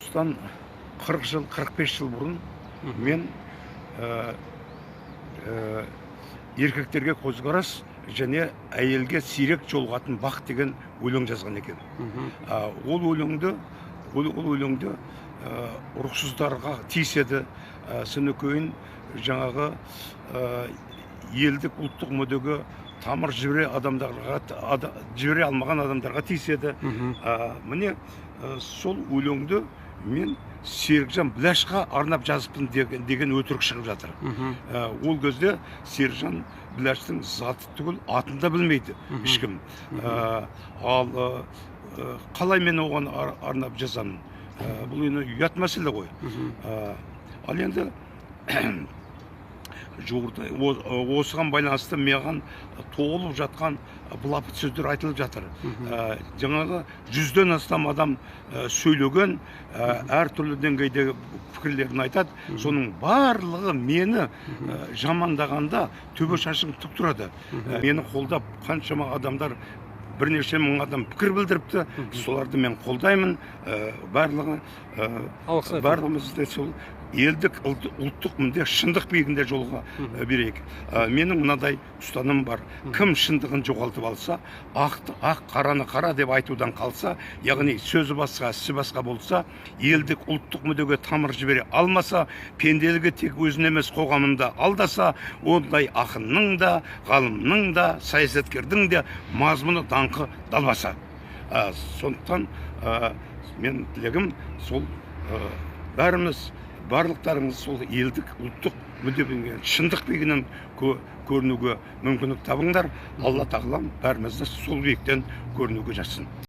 осыдан 40 жыл, 45 жыл бұрын мен еркектерге көзқарас және әйелге сирек жолығатын бақ деген өлең жазған екен. Ол өлеңді ұрықсыздарға тиіседі, сөнекейін жаңағы елдік ұлттық мүддеге тамыр жібере алмаған адамдарға тиіседі. Міне сол өлеңді мен Серікжан Біләшқа арнап жазыппын деген өтірік шығып жатыр. Ол кезде Серікжан Біләштің заты түгіл атын да білмейді ешкім. Ал қалай мен оған арнап жазамын? Бұл енді ұят мәселе ғой. Ал енді осыған байланысты маған толып жатқан былапыт сөздер айтылып жатыр. Жаңағы 100-ден астам адам сөйлеген, әртүрлі деңгейдегі пікірлерін айтады. Соның барлығы мені жамандағанда төбе шашым тік тұрады. Мені қолдап қаншама адамдар, бірнеше мың адам пікір білдіріпті. Соларды мен қолдаймын. Барлығымыз да сол елдік ұлттық мүдде шындық биігінде жолға берейік. Менің мынадай ұстаным бар. Кім шындығын жоғалтып алса, ақ қараны қара деп айтудан қалса, яғни сөзі басқа, ісі басқа болса, елдік ұлттық мүддеге тамыр жібере алмаса, пенделігі тек өзін емес қоғамында алдаса, ондай ақынның да, ғалымның да, саясаткердің де мазмұны даңқы далбаса. Сондықтан мен тілегім сол барлықтарыңыз сол елдік, ұлттық мүддеге шындық биігінен көрінуге мүмкіндік табыңдар. Алла тағалам бәрімізді сол биіктен көрінуге жазсын.